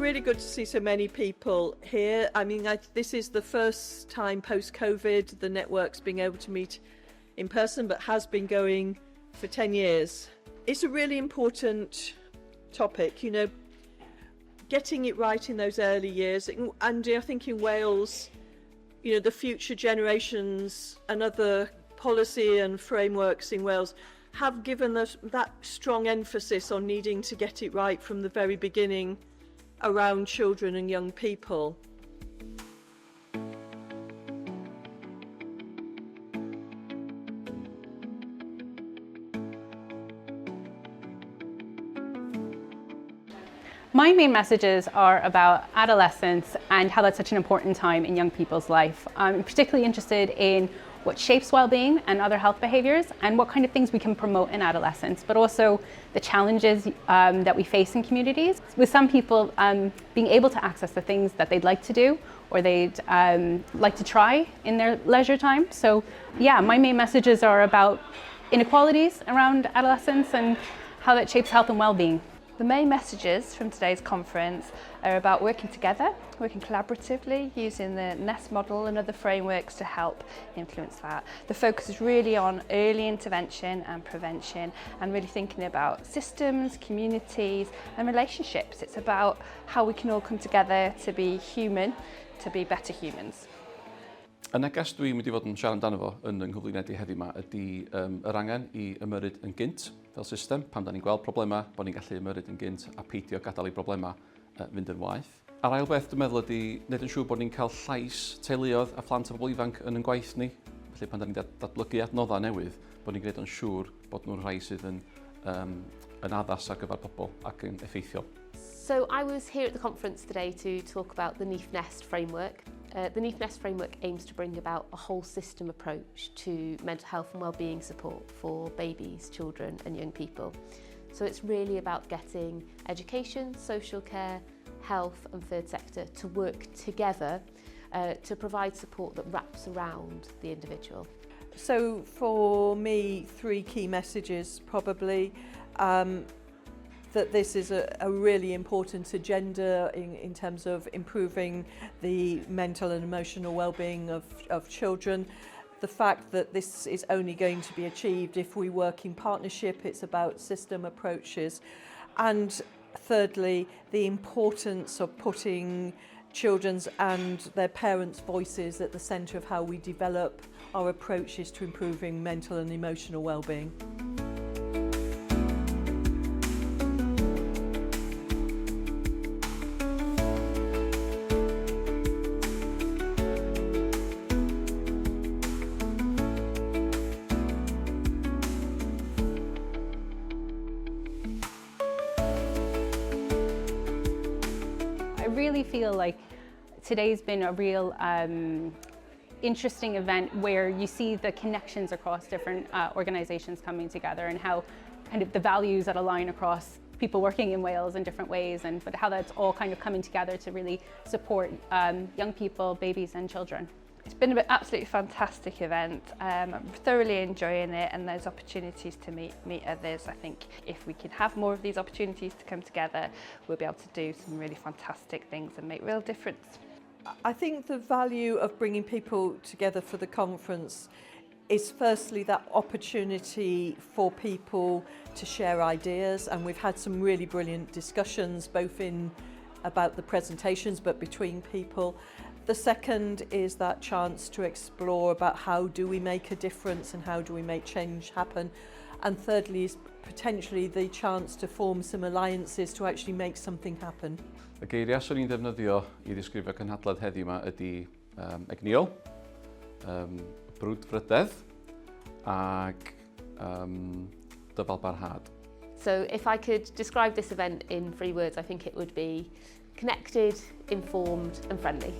really good to see so many people here. I mean, this is the first time post-COVID the network's being able to meet in person, but has been going for 10 years. It's a really important topic, you know, getting it right in those early years. And I think in Wales, you know, the future generations and other policy and frameworks in Wales have given us that strong emphasis on needing to get it right from the very beginning around children and young people. My main messages are about adolescence and how that's such an important time in young people's life. I'm particularly interested in what shapes well-being and other health behaviours and what kind of things we can promote in adolescence, but also the challenges that we face in communities. With some people being able to access the things that they'd like to do or they'd like to try in their leisure time. So yeah, my main messages are about inequalities around adolescence and how that shapes health and well-being. The main messages from today's conference are about working together, working collaboratively, using the NEST model and other frameworks to help influence that. The focus is really on early intervention and prevention and really thinking about systems, communities and relationships. It's about how we can all come together to be human, to be better humans. Y neges dwi'n mynd i fod yn siarad amdano fo yn yng nghyflwyniad heddiw yma ydy yr angen i ymyrryd yn gynt fel system pan da ni'n gweld problemau, bod ni'n gallu ymyrryd yn gynt a peidio gadael i problemau fynd yn waeth. A'r ail beth dwi'n meddwl ydy wneud yn siŵr bod ni'n cael llais teuluoedd a phlant a bobl ifanc yn gwaith ni. Felly pan da ni'n datblygu adnoddau newydd, bod ni'n gwneud yn siŵr bod nhw'n rhai sydd yn addas ar gyfer pobl ac yn effeithiol. So I was here at the conference today to talk about the NEST framework. The NEST framework aims to bring about a whole system approach to mental health and wellbeing support for babies, children and young people. So it's really about getting education, social care, health and third sector to work together to provide support that wraps around the individual. So for me, three key messages probably. That this is a really important agenda in terms of improving the mental and emotional well-being of children. The fact that this is only going to be achieved if we work in partnership, it's about system approaches. And thirdly, the importance of putting children's and their parents' voices at the centre of how we develop our approaches to improving mental and emotional well-being. I really feel like today's been a real interesting event where you see the connections across different organisations coming together and how kind of the values that align across people working in Wales in different ways, but how that's all kind of coming together to really support young people, babies and children. It's been an absolutely fantastic event. I'm thoroughly enjoying it and there's opportunities to meet others. I think if we can have more of these opportunities to come together, we'll be able to do some really fantastic things and make real difference. I think the value of bringing people together for the conference is firstly that opportunity for people to share ideas, and we've had some really brilliant discussions both about the presentations but between people. The second is that chance to explore about how do we make a difference and how do we make change happen. And thirdly is potentially the chance to form some alliances to actually make something happen. Y geiriau swn i'n defnyddio i ddisgrifio cynhadledd heddiw yma ydy egniol, brwdfrydedd ac dyfalbarhad. So if I could describe this event in 3 words, I think it would be connected, informed and friendly.